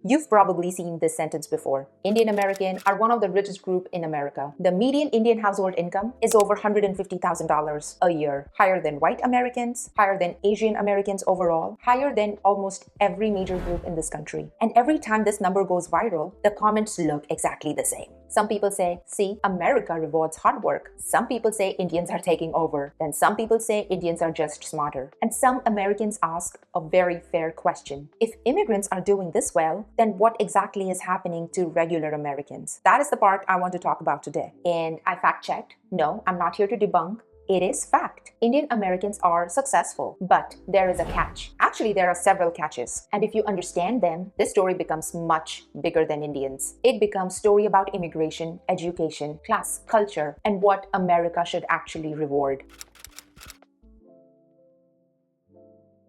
You've probably seen this sentence before. Indian American are one of the richest group in America. The median Indian household income is over $150,000 a year, higher than white Americans, higher than Asian Americans overall, higher than almost every major group in this country. And every time this number goes viral, the comments look exactly the same. Some people say, see, America rewards hard work. Some people say Indians are taking over. Then some people say Indians are just smarter. And some Americans ask a very fair question. If immigrants are doing this well, then what exactly is happening to regular Americans? That is the part I want to talk about today. And I fact-checked. No, I'm not here to debunk. It is fact. Indian Americans are successful, but there is a catch. Actually, there are several catches. And if you understand them, this story becomes much bigger than Indians. It becomes a story about immigration, education, class, culture, and what America should actually reward.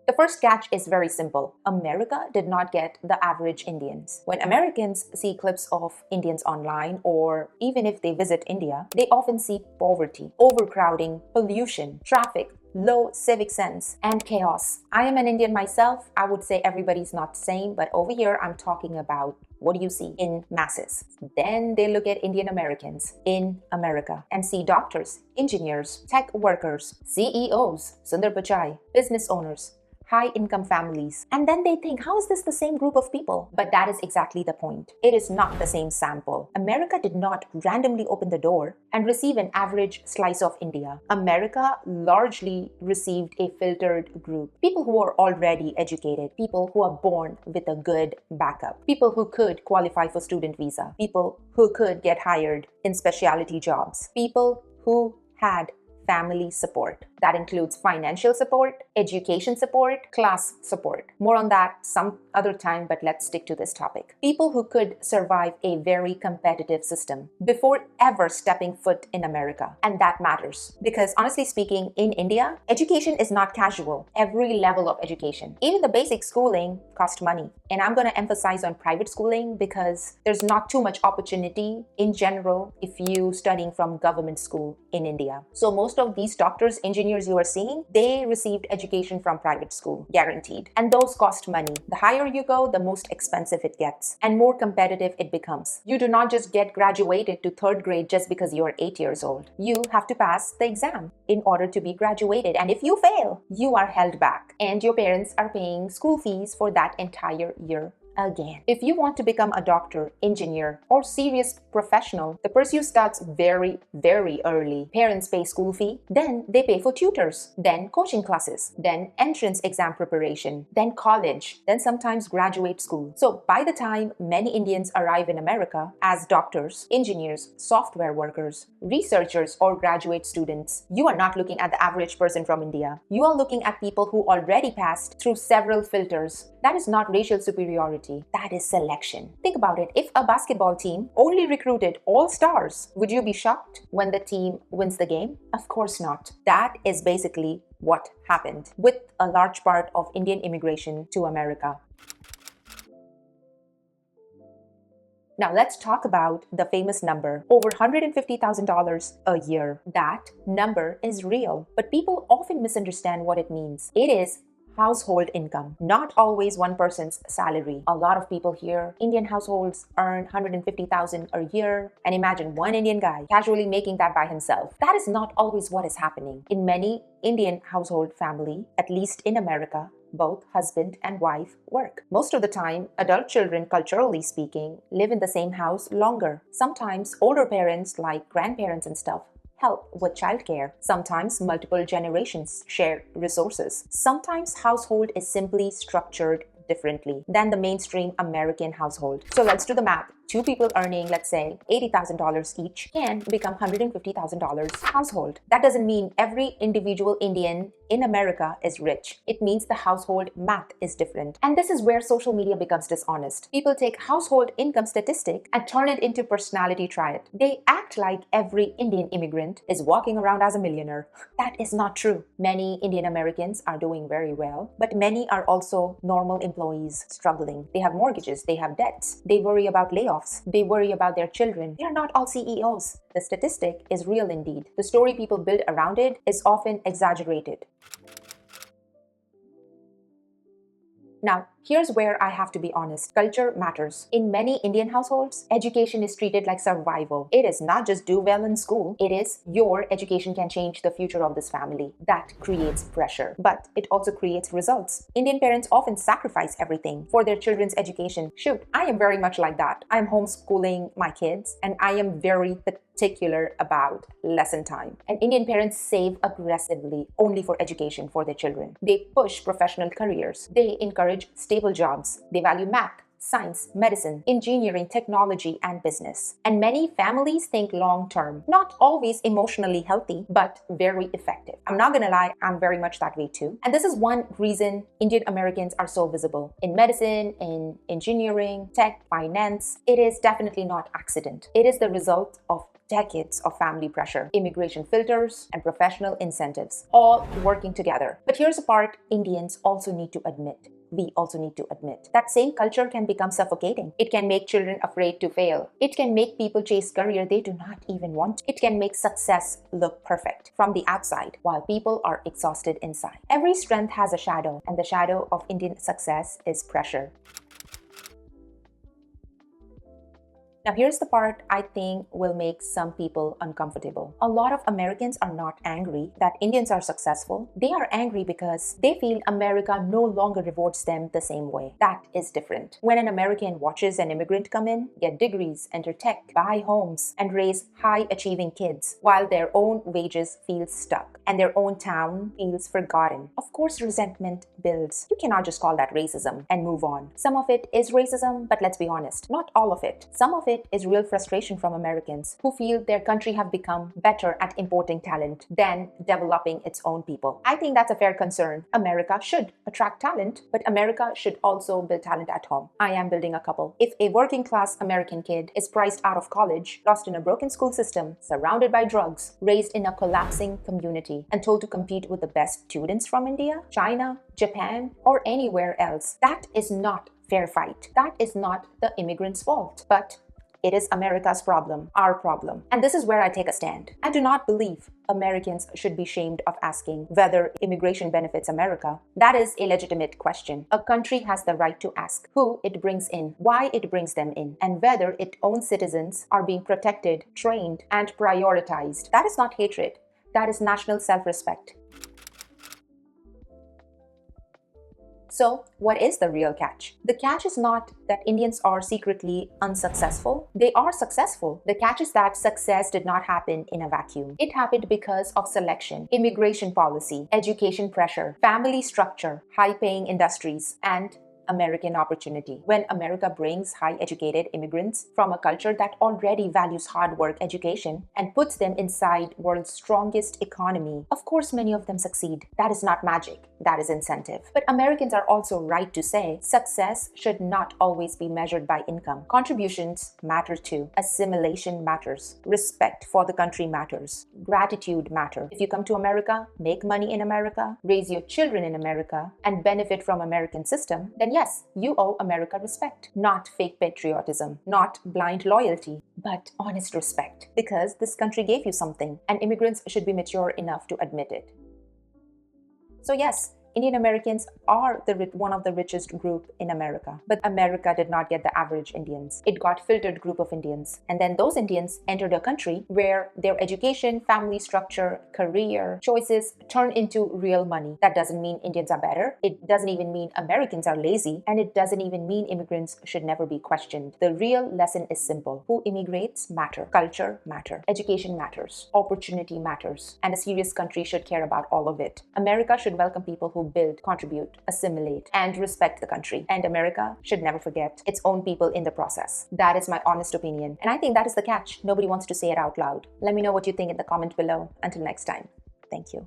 The first catch is very simple. America did not get the average Indians. When Americans see clips of Indians online, or even if they visit India, they often see poverty, overcrowding, pollution, traffic, low civic sense, and chaos. I am an Indian myself. I would say everybody's not the same, but over here I'm talking about what do you see in masses. Then they look at Indian Americans in America and see doctors, engineers, tech workers, CEOs, Sundar Pichai, business owners, high-income families. And then they think, how is this the same group of people? But that is exactly the point. It is not the same sample. America did not randomly open the door and receive an average slice of India. America largely received a filtered group. People who are already educated, people who are born with a good backup, people who could qualify for student visa, people who could get hired in specialty jobs, people who had family support. That includes financial support, education support, class support. More on that some other time, but let's stick to this topic. People who could survive a very competitive system before ever stepping foot in America. And that matters because honestly speaking, in India, education is not casual. Every level of education, even the basic schooling, cost money. And I'm going to emphasize on private schooling because there's not too much opportunity in general if you studying from government school in India. So most of these doctors, engineers you are seeing, they received education from private school, guaranteed. And those cost money. The higher you go, the most expensive it gets and more competitive it becomes. You do not just get graduated to third grade just because you are 8 years old. You have to pass the exam in order to be graduated. And if you fail, you are held back and your parents are paying school fees for that entire year again. If you want to become a doctor, engineer, or serious professional, the pursuit starts very, very early. Parents pay school fee, then they pay for tutors, then coaching classes, then entrance exam preparation, then college, then sometimes graduate school. So by the time many Indians arrive in America as doctors, engineers, software workers, researchers, or graduate students, you are not looking at the average person from India. You are looking at people who already passed through several filters. That is not racial superiority. That is selection. Think about it. If a basketball team only recruited all stars, would you be shocked when the team wins the game? Of course not. That is basically what happened with a large part of Indian immigration to America. Now let's talk about the famous number, over $150,000 a year. That number is real, but people often misunderstand what it means. It is household income, not always one person's salary. A lot of people here, Indian households earn $150,000 a year, and imagine one Indian guy casually making that by himself. That is not always what is happening. In many Indian household family, at least in America, both husband and wife work. Most of the time, adult children, culturally speaking, live in the same house longer. Sometimes older parents, like grandparents and stuff, help with childcare. Sometimes multiple generations share resources. Sometimes household is simply structured differently than the mainstream American household. So let's do the math. Two people earning, let's say, $80,000 each can become $150,000 household. That doesn't mean every individual Indian in America is rich. It means the household math is different. And this is where social media becomes dishonest. People take household income statistic and turn it into personality trait. They act like every Indian immigrant is walking around as a millionaire. That is not true. Many Indian Americans are doing very well, but many are also normal employees struggling. They have mortgages, they have debts, they worry about layoffs. They worry about their children. They are not all CEOs. The statistic is real indeed. The story people build around it is often exaggerated. Now, Here's where I have to be honest. Culture matters. In many Indian households, education is treated like survival. It is not just do well in school. It is your education can change the future of this family. That creates pressure, but it also creates results. Indian parents often sacrifice everything for their children's education. Shoot, I am very much like that. I am homeschooling my kids and I am very particular about lesson time. And Indian parents save aggressively only for education for their children. They push professional careers. They encourage stable jobs. They value math, science, medicine, engineering, technology, and business. And many families think long term, not always emotionally healthy, but very effective. I'm not gonna lie, I'm very much that way too. And this is one reason Indian Americans are so visible in medicine, in engineering, tech, finance. It is definitely not accident. It is the result of decades of family pressure, immigration filters, and professional incentives, all working together. But here's a part Indians also need to admit. We also need to admit that same culture can become suffocating. It can make children afraid to fail. It can make people chase career they do not even want. It can make success look perfect from the outside while people are exhausted inside. Every strength has a shadow, and the shadow of Indian success is pressure. Now, here's the part I think will make some people uncomfortable. A lot of Americans are not angry that Indians are successful. They are angry because they feel America no longer rewards them the same way. That is different. When an American watches an immigrant come in, get degrees, enter tech, buy homes, and raise high-achieving kids, while their own wages feel stuck and their own town feels forgotten, of course resentment builds. You cannot just call that racism and move on. Some of it is racism, but let's be honest, not all of it. Some of it is real frustration from Americans who feel their country have become better at importing talent than developing its own people. I think that's a fair concern. America should attract talent, but America should also build talent at home. I am building a couple. If a working class American kid is priced out of college, lost in a broken school system, surrounded by drugs, raised in a collapsing community, and told to compete with the best students from India, China, Japan, or anywhere else, that is not fair fight. That is not the immigrants' fault, but it is America's problem, our problem. And this is where I take a stand. I do not believe Americans should be shamed of asking whether immigration benefits America. That is a legitimate question. A country has the right to ask who it brings in, why it brings them in, and whether its own citizens are being protected, trained, and prioritized. That is not hatred. That is national self-respect. So, what is the real catch? The catch is not that Indians are secretly unsuccessful. They are successful. The catch is that success did not happen in a vacuum. It happened because of selection, immigration policy, education pressure, family structure, high-paying industries, and American opportunity. When America brings high-educated immigrants from a culture that already values hard work, education, and puts them inside world's strongest economy, of course many of them succeed. That is not magic. That is incentive. But Americans are also right to say success should not always be measured by income. Contributions matter too. Assimilation matters. Respect for the country matters. Gratitude matters. If you come to America, make money in America, raise your children in America, and benefit from American system, then yes, you owe America respect. Not fake patriotism, not blind loyalty, but honest respect. Because this country gave you something, and immigrants should be mature enough to admit it. So yes, Indian Americans are one of the richest group in America. But America did not get the average Indians. It got filtered group of Indians. And then those Indians entered a country where their education, family structure, career choices turn into real money. That doesn't mean Indians are better. It doesn't even mean Americans are lazy. And it doesn't even mean immigrants should never be questioned. The real lesson is simple. Who immigrates matter. Culture matter. Education matters. Opportunity matters. And a serious country should care about all of it. America should welcome people who build, contribute, assimilate, and respect the country. And America should never forget its own people in the process. That is my honest opinion. And I think that is the catch. Nobody wants to say it out loud. Let me know what you think in the comment below. Until next time, thank you.